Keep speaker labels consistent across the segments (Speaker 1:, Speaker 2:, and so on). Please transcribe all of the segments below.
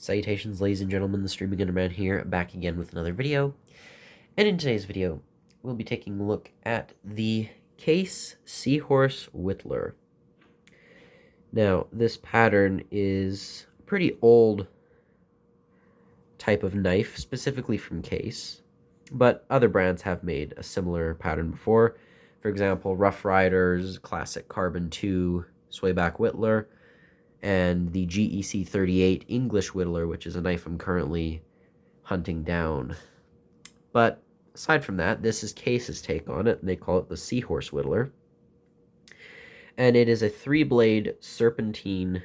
Speaker 1: Salutations, ladies and gentlemen, the Streaming Underman here, back again with another video. And in today's video, we'll be taking a look at the Case Seahorse Whittler. Now, this pattern is a pretty old type of knife, specifically from Case, but other brands have made a similar pattern before. For example, Rough Riders, classic Carbon 2 Swayback Whittler, and the GEC 38 English Whittler, which is a knife I'm currently hunting down. But aside from that, this is Case's take on it, and they call it the Seahorse Whittler. And it is a 3-blade serpentine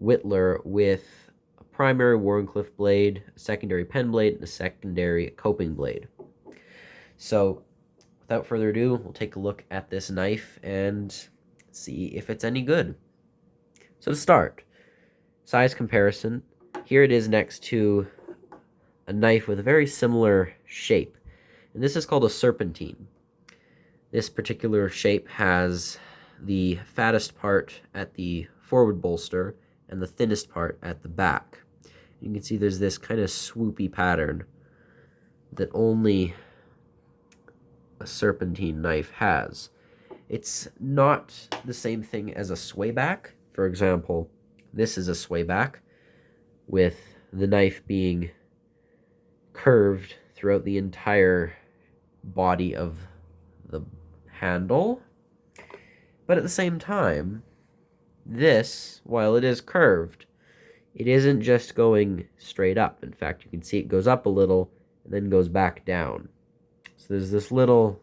Speaker 1: whittler with a primary Wharncliffe blade, a secondary pen blade, and a secondary coping blade. So, without further ado, we'll take a look at this knife and see if it's any good. So to start, size comparison, here it is next to a knife with a very similar shape, and this is called a serpentine. This particular shape has the fattest part at the forward bolster and the thinnest part at the back. You can see there's this kind of swoopy pattern that only a serpentine knife has. It's not the same thing as a swayback. For example, this is a swayback with the knife being curved throughout the entire body of the handle. But at the same time, this, while it is curved, it isn't just going straight up. In fact, you can see it goes up a little and then goes back down. So there's this little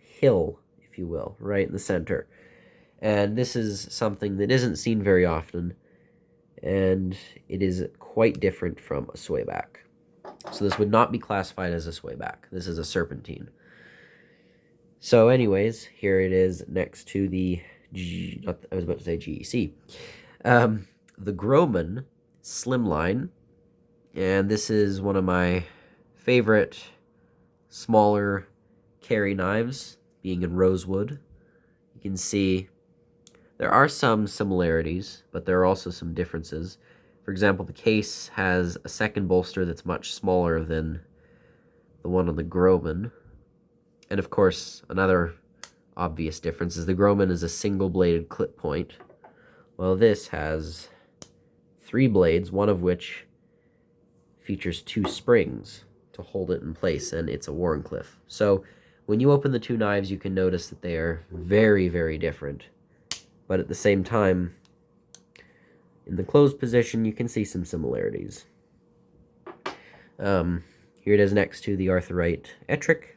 Speaker 1: hill, if you will, right in the center. And this is something that isn't seen very often, and it is quite different from a swayback. So this would not be classified as a swayback. This is a serpentine. So anyways, here it is next to the, I was about to say GEC. The Groman Slimline, and this is one of my favorite smaller carry knives, being in rosewood. You can see there are some similarities, but there are also some differences. For example, the Case has a second bolster that's much smaller than the one on the Groman. And of course, another obvious difference is the Groman is a single-bladed clip point, while this has 3 blades, one of which features 2 springs to hold it in place, and it's a Wharncliffe. So when you open the two knives, you can notice that they are very, very different. But at the same time, in the closed position, you can see some similarities. Here it is next to the Arthurite Ettrick.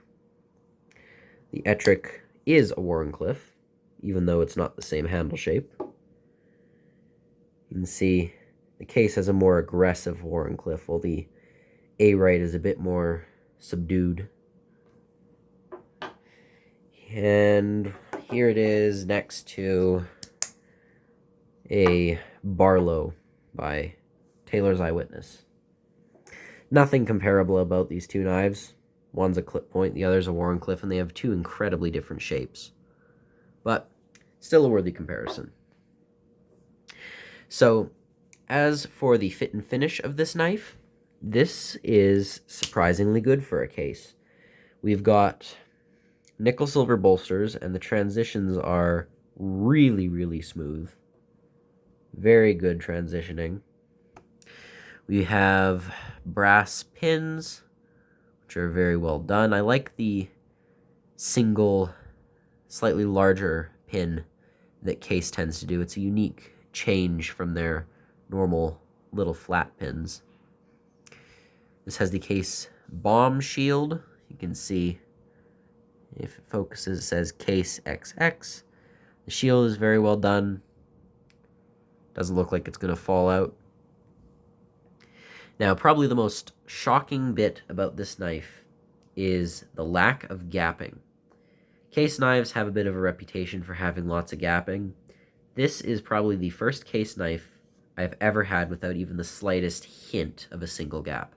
Speaker 1: The Ettrick is a Wharncliffe, even though it's not the same handle shape. You can see the Case has a more aggressive Wharncliffe, while the A-Rite is a bit more subdued. And here it is next to a Barlow by Taylor's Eyewitness. Nothing comparable about these two knives. One's a clip point, the other's a Wharncliffe, and they have 2 incredibly different shapes. But still a worthy comparison. So, as for the fit and finish of this knife, this is surprisingly good for a Case. We've got nickel silver bolsters, and the transitions are really, really smooth. Very good transitioning. We have brass pins, which are very well done. I like the single, slightly larger pin that Case tends to do. It's a unique change from their normal little flat pins. This has the Case bomb shield. You can see, if it focuses, it says Case XX. The shield is very well done. Doesn't look like it's going to fall out. Now, probably the most shocking bit about this knife is the lack of gapping. Case knives have a bit of a reputation for having lots of gapping. This is probably the first Case knife I've ever had without even the slightest hint of a single gap.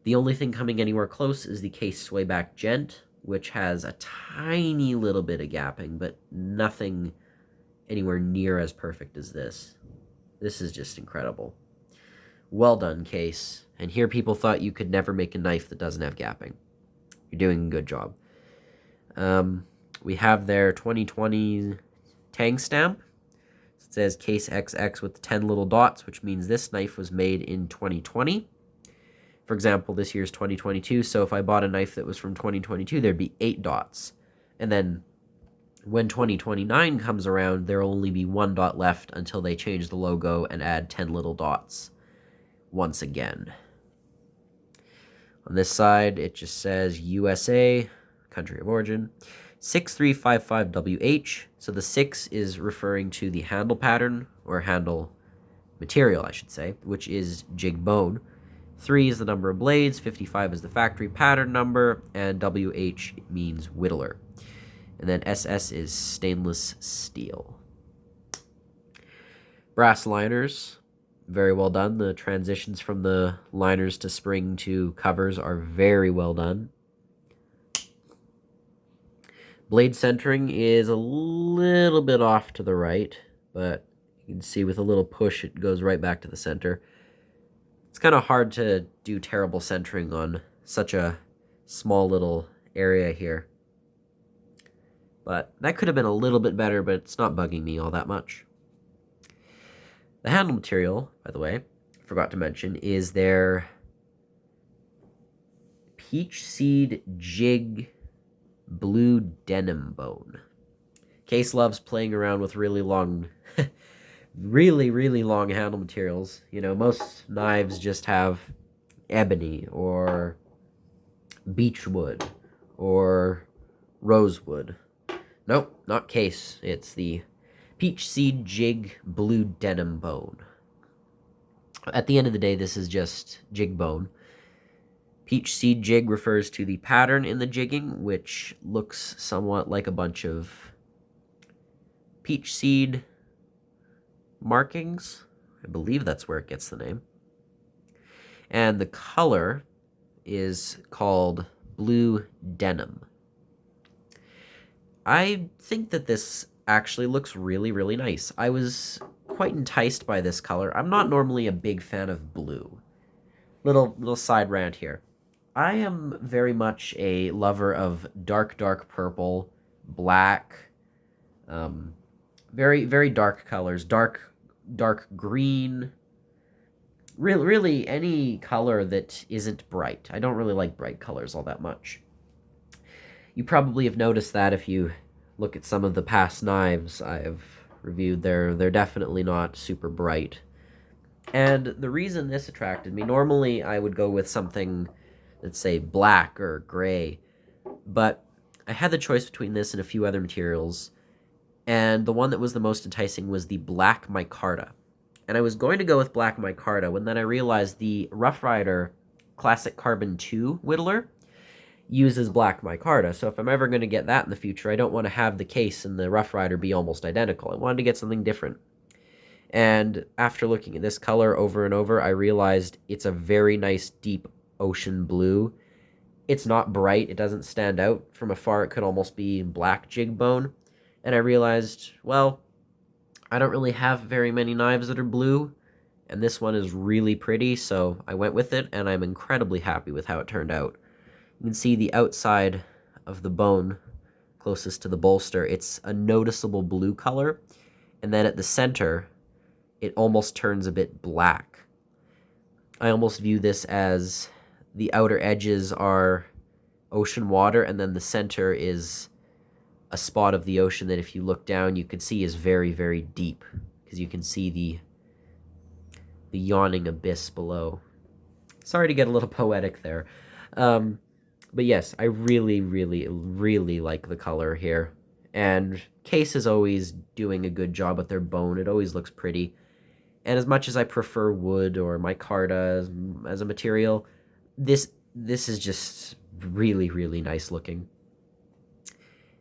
Speaker 1: The only thing coming anywhere close is the Case Swayback Gent, which has a tiny little bit of gapping, but nothing anywhere near as perfect as this. This is just incredible. Well done, Case. And here people thought you could never make a knife that doesn't have gapping. You're doing a good job. We have their 2020 tang stamp. It says Case XX with 10 little dots, which means this knife was made in 2020. For example, this year's 2022, so if I bought a knife that was from 2022, there'd be 8 dots. And then when 2029 comes around, there'll only be 1 dot left until they change the logo and add 10 little dots once again. On this side, it just says USA, country of origin, 6355WH. So the 6 is referring to the handle pattern, or handle material, I should say, which is jigged bone. 3 is the number of blades, 55 is the factory pattern number, and WH means Whittler. And then SS is stainless steel. Brass liners, very well done. The transitions from the liners to spring to covers are very well done. Blade centering is a little bit off to the right, but you can see with a little push it goes right back to the center. It's kind of hard to do terrible centering on such a small little area here. But that could have been a little bit better, but it's not bugging me all that much. The handle material, by the way, forgot to mention, is their peach seed jig blue denim bone. Case loves playing around with really long, really long handle materials. You know, most knives just have ebony or beechwood or rosewood. Nope, not Case. It's the peach seed jig blue denim bone. At the end of the day, this is just jig bone. Peach seed jig refers to the pattern in the jigging, which looks somewhat like a bunch of peach seed markings. I believe that's where it gets the name. And the color is called blue denim. I think that this actually looks really nice. I was quite enticed by this color. I'm not normally a big fan of blue. Little side rant here. I am very much a lover of dark purple, black, very dark colors, dark green. Really any color that isn't bright. I don't really like bright colors all that much. You probably have noticed that if you look at some of the past knives I've reviewed. They're definitely not super bright. And the reason this attracted me, normally I would go with something, let's say, black or gray, but I had the choice between this and a few other materials, and the one that was the most enticing was the black micarta. And I was going to go with black micarta when then I realized the Rough Rider Classic Carbon 2 Whittler uses black micarta, so if I'm ever going to get that in the future, I don't want to have the Case and the Rough Rider be almost identical. I wanted to get something different. And after looking at this color over and over, I realized it's a very nice deep ocean blue. It's not bright, it doesn't stand out. From afar, it could almost be black jig bone. And I realized, well, I don't really have very many knives that are blue, and this one is really pretty, so I went with it, and I'm incredibly happy with how it turned out. You can see the outside of the bone closest to the bolster. It's a noticeable blue color, and then at the center, it almost turns a bit black. I almost view this as the outer edges are ocean water, and then the center is a spot of the ocean that if you look down, you can see is very deep, because you can see the yawning abyss below. Sorry to get a little poetic there. But yes, I really like the color here. And Case is always doing a good job with their bone. It always looks pretty. And as much as I prefer wood or micarta as a material, this is just really nice looking.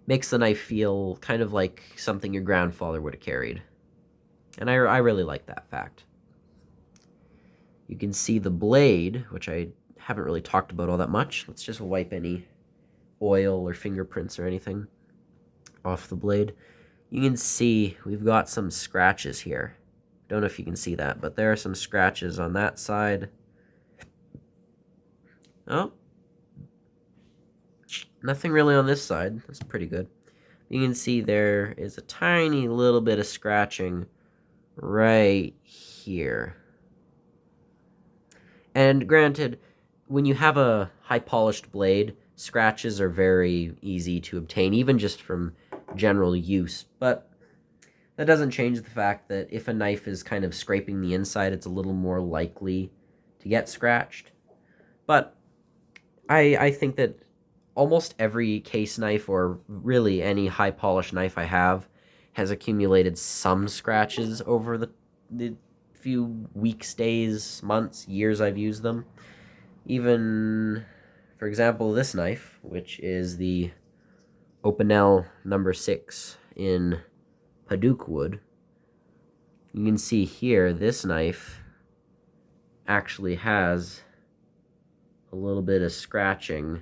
Speaker 1: Makes the knife feel kind of like something your grandfather would have carried. And I really like that fact. You can see the blade, which I haven't really talked about all that much. Let's just wipe any oil or fingerprints or anything off the blade. You can see we've got some scratches here. Don't know if you can see that, but there are some scratches on that side. Oh, nothing really on this side. That's pretty good. You can see there is a tiny little bit of scratching right here. And granted, when you have a high polished blade, scratches are very easy to obtain, even just from general use. But that doesn't change the fact that if a knife is kind of scraping the inside, it's a little more likely to get scratched. But I think that almost every case knife, or really any high polished knife I have, has accumulated some scratches over the few weeks, days, months, years I've used them. Even, for example, this knife, which is the Opinel number 6 in Paduke wood. You can see here, this knife actually has a little bit of scratching.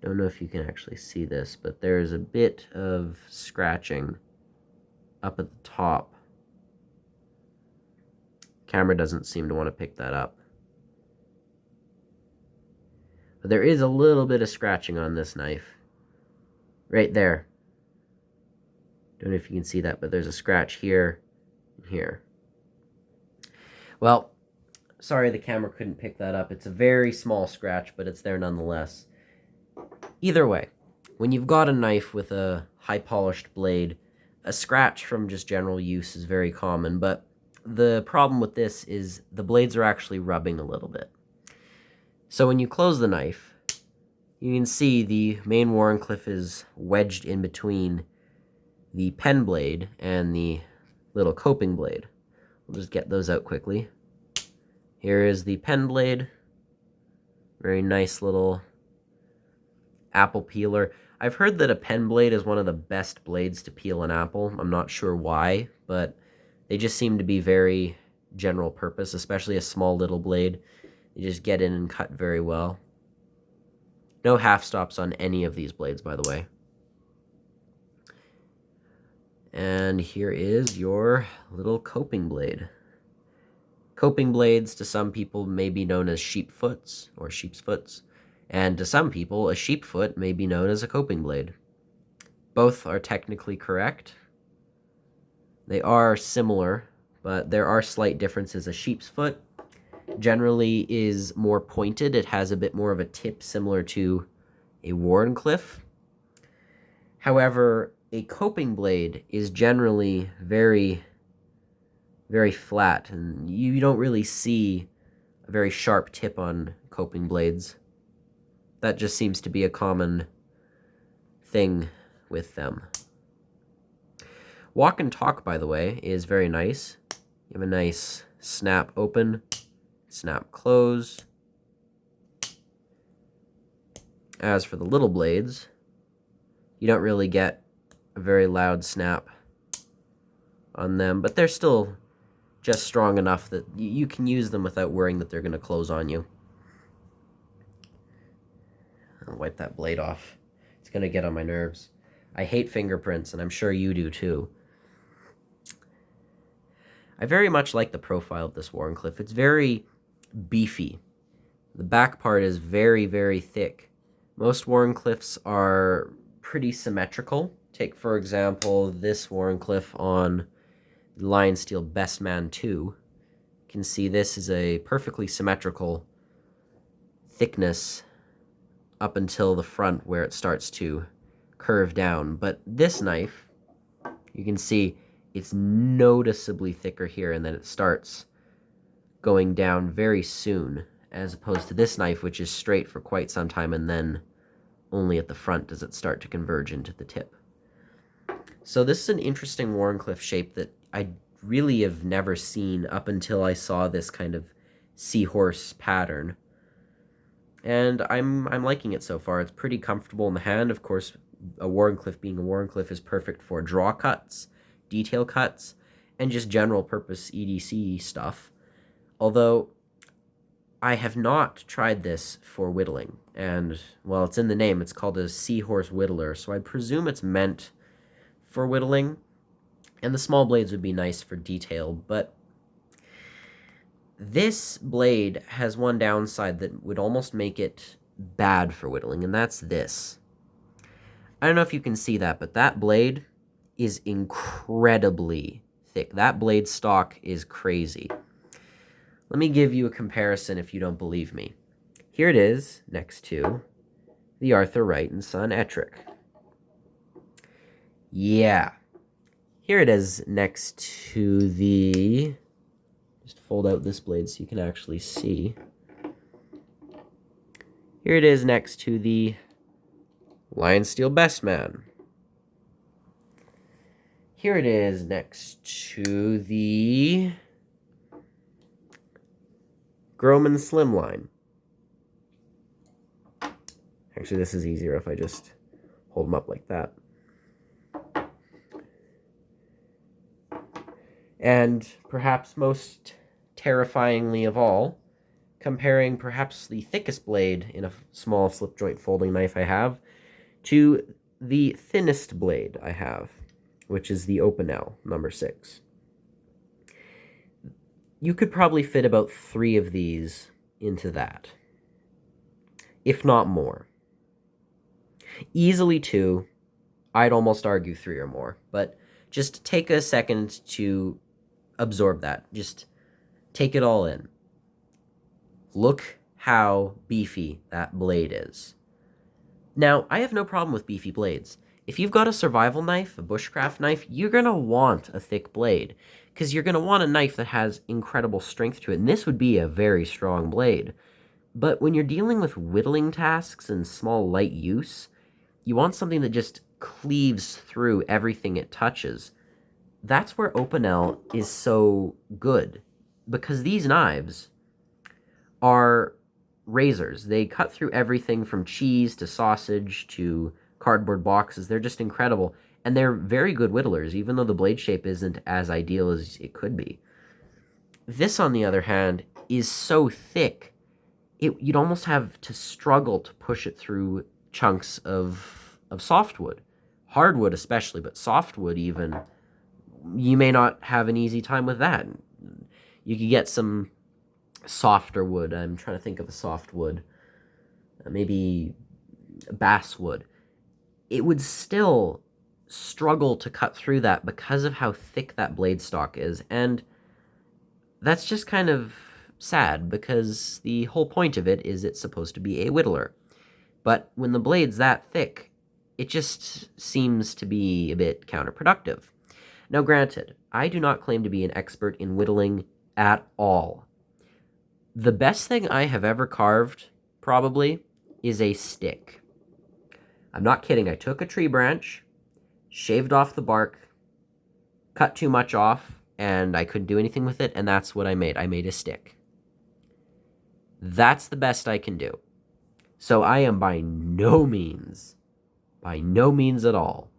Speaker 1: Don't know if you can actually see this, but there's a bit of scratching up at the top. Camera doesn't seem to want to pick that up. But there is a little bit of scratching on this knife. Right there. Don't know if you can see that, but there's a scratch here and here. Well, sorry the camera couldn't pick that up. It's a very small scratch, but it's there nonetheless. Either way, when you've got a knife with a high polished blade, a scratch from just general use is very common, but the problem with this is the blades are actually rubbing a little bit. So when you close the knife, you can see the main Wharncliffe is wedged in between the pen blade and the little coping blade. We'll just get those out quickly. Here is the pen blade. Very nice little apple peeler. I've heard that a pen blade is one of the best blades to peel an apple. I'm not sure why, but they just seem to be very general purpose, especially a small little blade. You just get in and cut very well. No half stops on any of these blades, by the way. And here is your little coping blade. Coping blades to some people may be known as sheepfoots or sheep's foots, and to some people a sheepfoot may be known as a coping blade. Both are technically correct. They are similar, but there are slight differences. A sheep's foot generally is more pointed. It has a bit more of a tip similar to a Wharncliffe. However, a coping blade is generally very, very flat, and you don't really see a very sharp tip on coping blades. That just seems to be a common thing with them. Walk and talk, by the way, is very nice. You have a nice snap open, snap close. As for the little blades, you don't really get a very loud snap on them, but they're still just strong enough that you can use them without worrying that they're going to close on you. I'll wipe that blade off. It's going to get on my nerves. I hate fingerprints, and I'm sure you do too. I very much like the profile of this Wharncliffe. It's very beefy. The back part is very, very thick. Most Wharncliffes are pretty symmetrical. Take, for example, this Wharncliffe on Lion Steel Best Man 2. You can see this is a perfectly symmetrical thickness up until the front where it starts to curve down. But this knife, you can see it's noticeably thicker here, and then it starts going down very soon, as opposed to this knife, which is straight for quite some time, and then only at the front does it start to converge into the tip. So this is an interesting Wharncliffe shape that I really have never seen up until I saw this kind of seahorse pattern. And I'm liking it so far. It's pretty comfortable in the hand. Of course, a Wharncliffe being a Wharncliffe is perfect for draw cuts, detail cuts, and just general purpose EDC stuff. Although I have not tried this for whittling, and well, it's in the name. It's called a Seahorse Whittler, so I presume it's meant for whittling. And the small blades would be nice for detail, but this blade has one downside that would almost make it bad for whittling, and that's this. I don't know if you can see that, but that blade is incredibly thick. That blade stock is crazy. Let me give you a comparison if you don't believe me. Here it is next to the Arthur Wright & Son Ettrick. Yeah. Here it is next to the... Just fold out this blade so you can actually see. Here it is next to the Lion Steel Bestman. Here it is next to the Groman Slimline. Actually, this is easier if I just hold them up like that. And perhaps most terrifyingly of all, comparing perhaps the thickest blade in a small slip joint folding knife I have to the thinnest blade I have, which is the Opinel number 6. You could probably fit about 3 of these into that, if not more. Easily 2, I'd almost argue 3 or more, but just take a second to absorb that. Just take it all in. Look how beefy that blade is. Now, I have no problem with beefy blades. If you've got a survival knife, a bushcraft knife, you're going to want a thick blade, because you're going to want a knife that has incredible strength to it, and this would be a very strong blade. But when you're dealing with whittling tasks and small light use, you want something that just cleaves through everything it touches. That's where Opinel is so good, because these knives are razors. They cut through everything from cheese to sausage to cardboard boxes. They're just incredible, and they're very good whittlers, even though the blade shape isn't as ideal as it could be. This, on the other hand, is so thick, you'd almost have to struggle to push it through chunks of softwood. Hardwood especially, but softwood even, you may not have an easy time with that. You could get some softer wood. I'm trying to think of a soft wood. Maybe basswood. It would still struggle to cut through that because of how thick that blade stock is. And that's just kind of sad, because the whole point of it is it's supposed to be a whittler. But when the blade's that thick, it just seems to be a bit counterproductive. Now granted, I do not claim to be an expert in whittling at all. The best thing I have ever carved, probably, is a stick. I'm not kidding. I took a tree branch, shaved off the bark, cut too much off, and I couldn't do anything with it, and that's what I made. I made a stick. That's the best I can do. So I am by no means at all,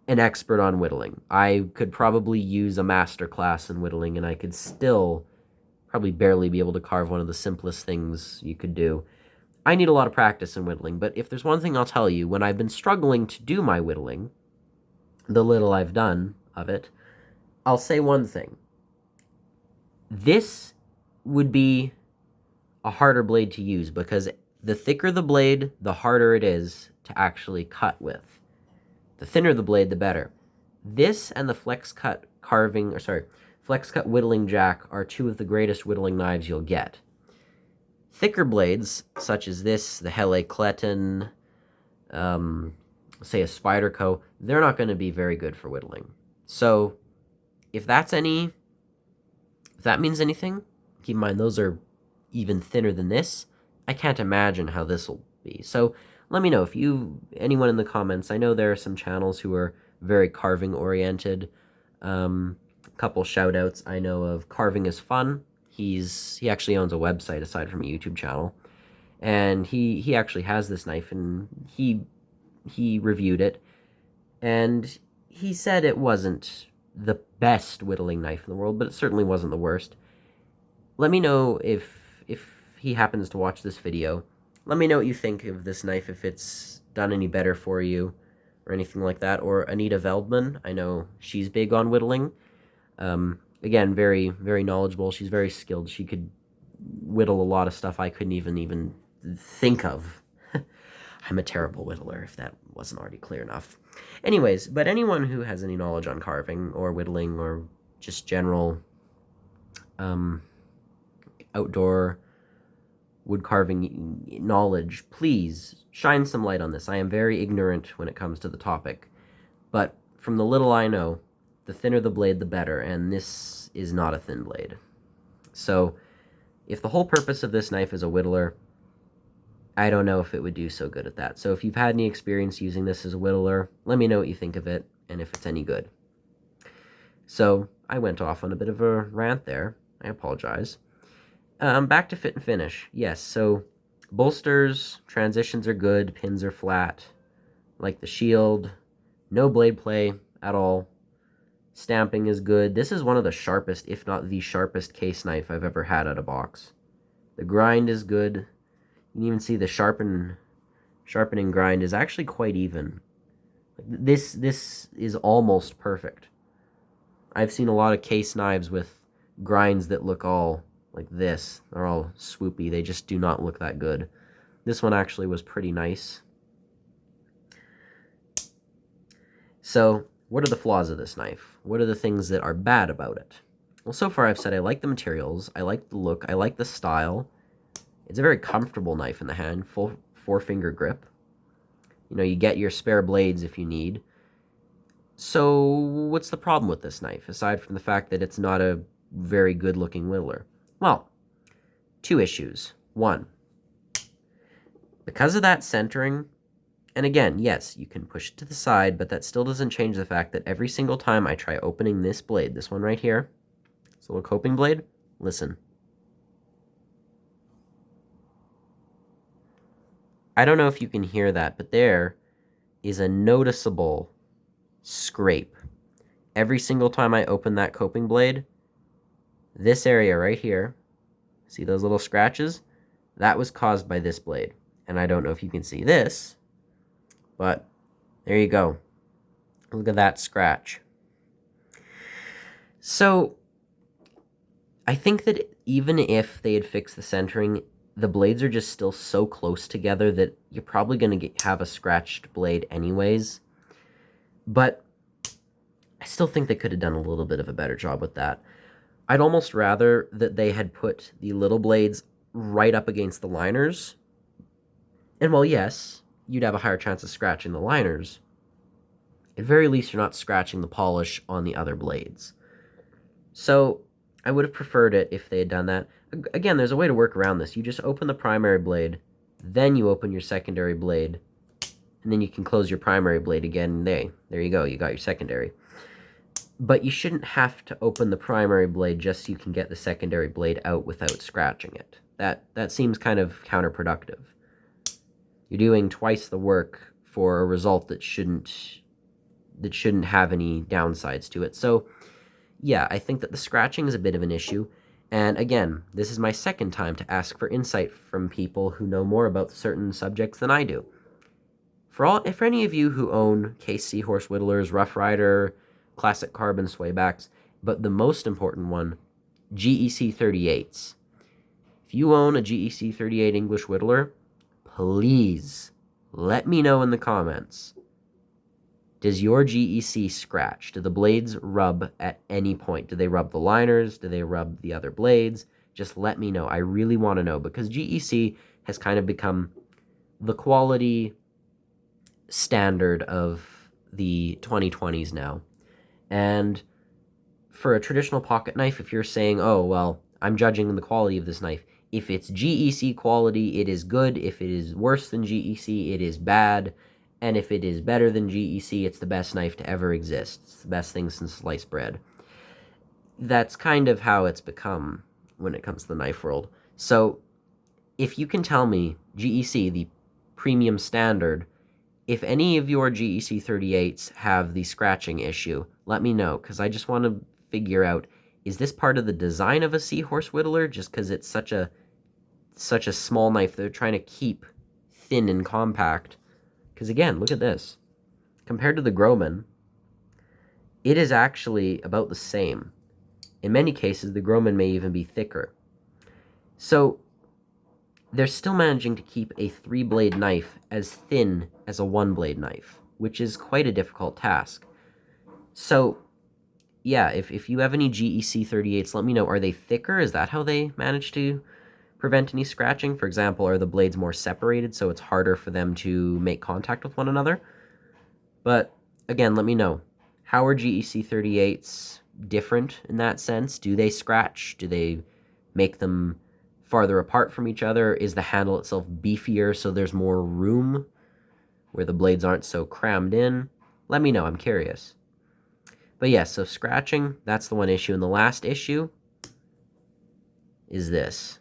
Speaker 1: an expert on whittling. I could probably use a master class in whittling, and I could still probably barely be able to carve one of the simplest things you could do. I need a lot of practice in whittling, but if there's one thing I'll tell you, when I've been struggling to do my whittling, the little I've done of it, I'll say one thing. This would be a harder blade to use, because the thicker the blade, the harder it is to actually cut with. The thinner the blade, the better. This and the flex cut whittling jack are 2 of the greatest whittling knives you'll get. Thicker blades, such as this, the Hele Cleton, say a Spyderco, they're not going to be very good for whittling. So, if that means anything, keep in mind those are even thinner than this. I can't imagine how this will be. So, let me know if anyone in the comments. I know there are some channels who are very carving oriented. A couple shout outs I know of. Carving is Fun. He actually owns a website aside from a YouTube channel, and he actually has this knife, and he reviewed it, and he said it wasn't the best whittling knife in the world, but it certainly wasn't the worst. Let me know if he happens to watch this video. Let me know what you think of this knife, if it's done any better for you. or anything like that, or Anita Veldman. I know she's big on whittling. Again, very, very knowledgeable. She's very skilled. She could whittle a lot of stuff I couldn't even think of. I'm a terrible whittler, if that wasn't already clear enough. Anyways, but anyone who has any knowledge on carving or whittling or just general outdoor wood carving knowledge, please shine some light on this. I am very ignorant when it comes to the topic, but from the little I know, the thinner the blade, the better, and this is not a thin blade. So, if the whole purpose of this knife is a whittler, I don't know if it would do so good at that. So if you've had any experience using this as a whittler, let me know what you think of it, and if it's any good. So, I went off on a bit of a rant there. I apologize. Back to fit and finish. Yes, so bolsters, transitions are good, pins are flat, like the shield, no blade play at all. Stamping is good. This is one of the sharpest, if not the sharpest case knife I've ever had out of box. The grind is good. You can even see the sharpening grind is actually quite even. This is almost perfect. I've seen a lot of case knives with grinds that look all like this. They're all swoopy. They just do not look that good. This one actually was pretty nice. So, what are the flaws of this knife? What are the things that are bad about it? Well, so far I've said I like the materials, I like the look, I like the style. It's a very comfortable knife in the hand, full 4-finger grip. You know, you get your spare blades if you need. So, what's the problem with this knife, aside from the fact that it's not a very good-looking whittler? Well, 2 issues. 1, because of that centering, and again, yes, you can push it to the side, but that still doesn't change the fact that every single time I try opening this blade, this one right here, this little coping blade, listen. I don't know if you can hear that, but there is a noticeable scrape. Every single time I open that coping blade, this area right here, see those little scratches? That was caused by this blade. And I don't know if you can see this, but there you go. Look at that scratch. So, I think that even if they had fixed the centering, the blades are just still so close together that you're probably going to have a scratched blade anyways. But I still think they could have done a little bit of a better job with that. I'd almost rather that they had put the little blades right up against the liners. And while yes, you'd have a higher chance of scratching the liners, at very least you're not scratching the polish on the other blades. So I would have preferred it if they had done that. Again, there's a way to work around this. You just open the primary blade, then you open your secondary blade, and then you can close your primary blade again. There you go, you got your secondary. But you shouldn't have to open the primary blade just so you can get the secondary blade out without scratching it. That seems kind of counterproductive. You're doing twice the work for a result that shouldn't have any downsides to it. So, yeah, I think that the scratching is a bit of an issue. And again, this is my second time to ask for insight from people who know more about certain subjects than I do. For any of you who own Case Seahorse Whittlers, Rough Rider, Classic Carbon Swaybacks, but the most important one, GEC 38s. If you own a GEC 38 English Whittler, please let me know in the comments. Does your GEC scratch? Do the blades rub at any point? Do they rub the liners? Do they rub the other blades? Just let me know. I really want to know, because GEC has kind of become the quality standard of the 2020s now. And for a traditional pocket knife, if you're saying, oh, well, I'm judging the quality of this knife, if it's GEC quality, it is good. If it is worse than GEC, it is bad. And if it is better than GEC, it's the best knife to ever exist. It's the best thing since sliced bread. That's kind of how it's become when it comes to the knife world. So if you can tell me GEC, the premium standard, if any of your GEC 38s have the scratching issue, let me know, because I just want to figure out, is this part of the design of a Seahorse Whittler, just because it's such a small knife they're trying to keep thin and compact? Because again, look at this. compared to the Groman, it is actually about the same. In many cases, the Groman may even be thicker. So they're still managing to keep a 3-blade knife as thin as a 1-blade knife, which is quite a difficult task. So yeah, if you have any GEC 38s, let me know. Are they thicker? Is that how they manage to prevent any scratching? For example, are the blades more separated so it's harder for them to make contact with one another? But again, let me know. How are GEC 38s different in that sense? Do they scratch? Do they make them farther apart from each other? Is the handle itself beefier so there's more room where the blades aren't so crammed in? Let me know, I'm curious. But yes, so scratching, that's the one issue. And the last issue is this.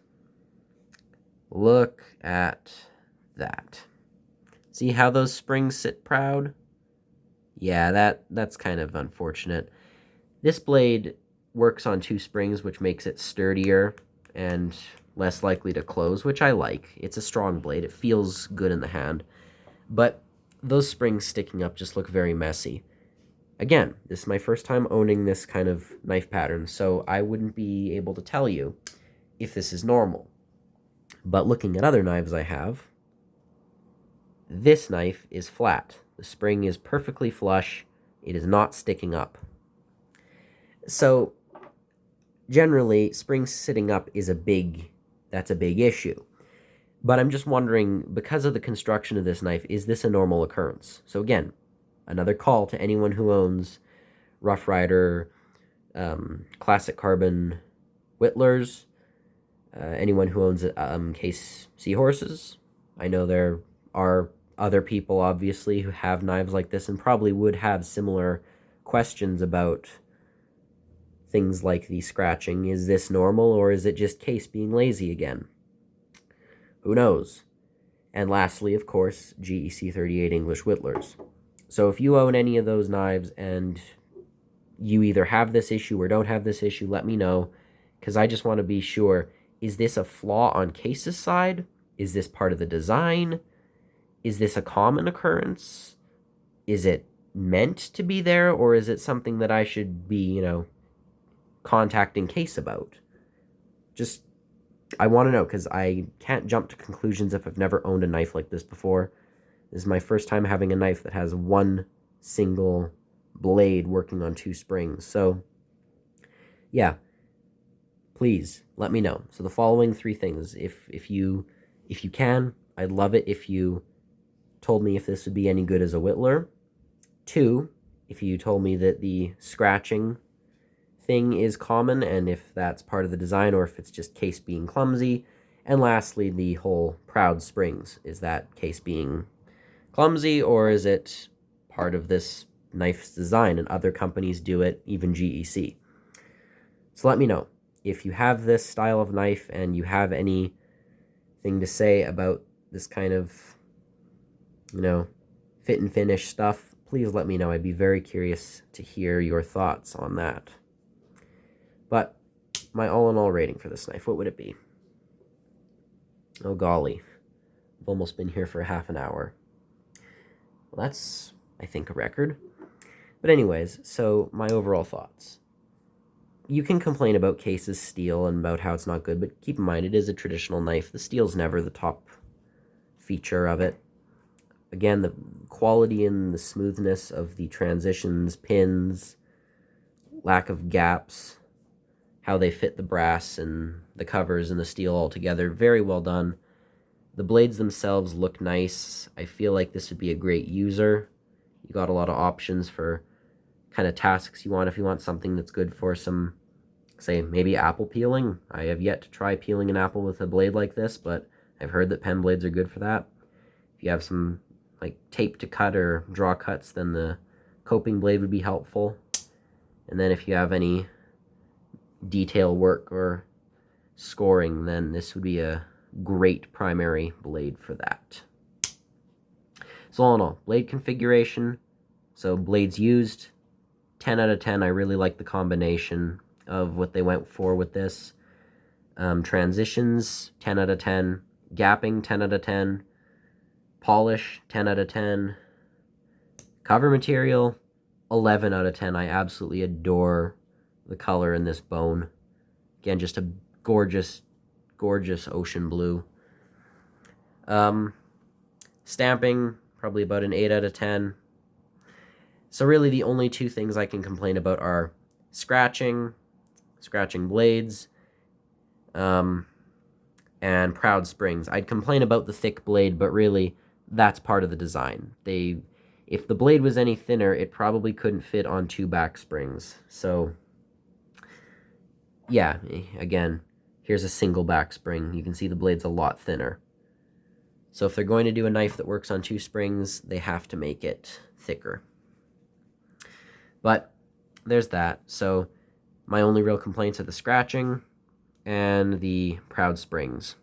Speaker 1: Look at that. See how those springs sit proud? Yeah, that's kind of unfortunate. This blade works on 2 springs, which makes it sturdier and less likely to close, which I like. It's a strong blade. It feels good in the hand. But those springs sticking up just look very messy. Again, this is my first time owning this kind of knife pattern, so I wouldn't be able to tell you if this is normal. But looking at other knives I have, this knife is flat. The spring is perfectly flush. It is not sticking up. So generally, springs sitting up is that's a big issue. But I'm just wondering, because of the construction of this knife, is this a normal occurrence? So again, another call to anyone who owns Rough Rider, classic carbon Whittlers, anyone who owns Case Seahorses. I know there are other people, obviously, who have knives like this and probably would have similar questions about things like the scratching. Is this normal, or is it just Case being lazy again? Who knows? And lastly, of course, GEC 38 English Whittlers. So if you own any of those knives and you either have this issue or don't have this issue, let me know, because I just want to be sure, is this a flaw on Case's side? Is this part of the design? Is this a common occurrence? Is it meant to be there, or is it something that I should be, contacting Case about? Just, I want to know, because I can't jump to conclusions if I've never owned a knife like this before. This is my first time having a knife that has one single blade working on 2 springs. So, yeah, please let me know. So the following 3 things, if you can, I'd love it if you told me if this would be any good as a Whittler. 2, if you told me that the scratching thing is common and if that's part of the design or if it's just Case being clumsy. And lastly, the whole proud springs. Is that Case being clumsy, or is it part of this knife's design and other companies do it, even GEC? So let me know. If you have this style of knife and you have anything to say about this kind of, fit and finish stuff, please let me know. I'd be very curious to hear your thoughts on that. But my all-in-all rating for this knife, what would it be? Oh, golly. I've almost been here for half an hour. Well, that's, I think, a record. But anyways, so my overall thoughts. You can complain about Case's steel and about how it's not good, but keep in mind, it is a traditional knife. The steel's never the top feature of it. Again, the quality and the smoothness of the transitions, pins, lack of gaps, how they fit the brass and the covers and the steel all together, very well done. The blades themselves look nice. I feel like this would be a great user. You got a lot of options for kind of tasks you want. If you want something that's good for some, say, maybe apple peeling. I have yet to try peeling an apple with a blade like this, but I've heard that pen blades are good for that. If you have some like tape to cut or draw cuts, then the coping blade would be helpful. And then if you have any detail work or scoring, then this would be a great primary blade for that. So all in all, blade configuration, so blades used, 10 out of 10. I really like the combination of what they went for with this. Transitions, 10 out of 10. Gapping, 10 out of 10. Polish, 10 out of 10. Cover material, 11 out of 10. I absolutely adore the color in this bone. Again, just a gorgeous, gorgeous ocean blue. Stamping, probably about an 8 out of 10. So really the only two things I can complain about are scratching blades, and proud springs. I'd complain about the thick blade, but really that's part of the design. If the blade was any thinner, it probably couldn't fit on 2 back springs. So yeah, again, here's a single back spring. You can see the blade's a lot thinner. So if they're going to do a knife that works on 2 springs, they have to make it thicker. But there's that. So my only real complaints are the scratching and the proud springs.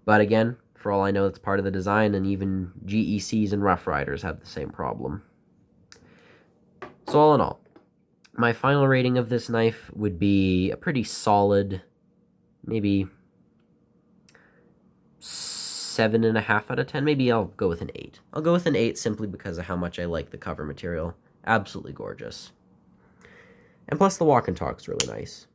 Speaker 1: But again, for all I know, it's part of the design, and even GECs and Rough Riders have the same problem. So all in all, my final rating of this knife would be a pretty solid, maybe 7.5 out of 10. Maybe I'll go with an 8. I'll go with an 8 simply because of how much I like the cover material. Absolutely gorgeous. And plus the walk and talk's really nice.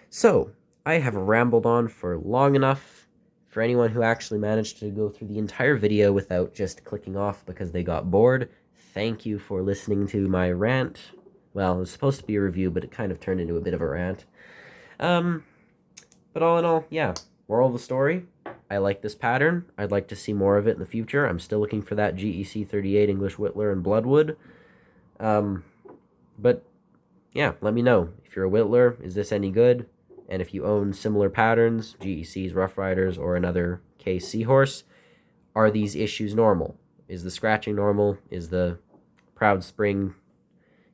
Speaker 1: So, I have rambled on for long enough. For anyone who actually managed to go through the entire video without just clicking off because they got bored, thank you for listening to my rant. Well, it was supposed to be a review, but it kind of turned into a bit of a rant. But all in all, yeah. Moral of the story, I like this pattern. I'd like to see more of it in the future. I'm still looking for that GEC 38 English Whittler and Bloodwood. But, yeah, let me know. If you're a Whittler, is this any good? And if you own similar patterns, GECs, Rough Riders, or another Case Seahorse, are these issues normal? Is the scratching normal? Is the proud spring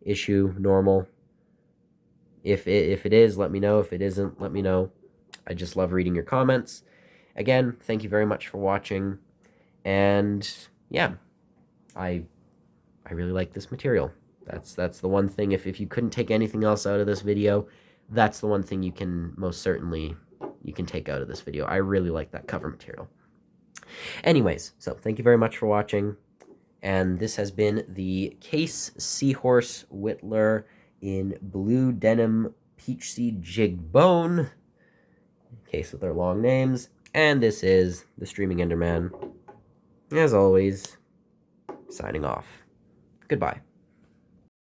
Speaker 1: issue normal? If it is, let me know. If it isn't, let me know. I just love reading your comments. Again, thank you very much for watching. And yeah, I really like this material. That's the one thing. If you couldn't take anything else out of this video, that's the one thing you can most certainly take out of this video. I really like that cover material. Anyways, so thank you very much for watching. And this has been the Case Seahorse Whittler in blue denim peach seed jigged bone. Case with their long names. And this is the Streaming Enderman. As always, signing off. Goodbye.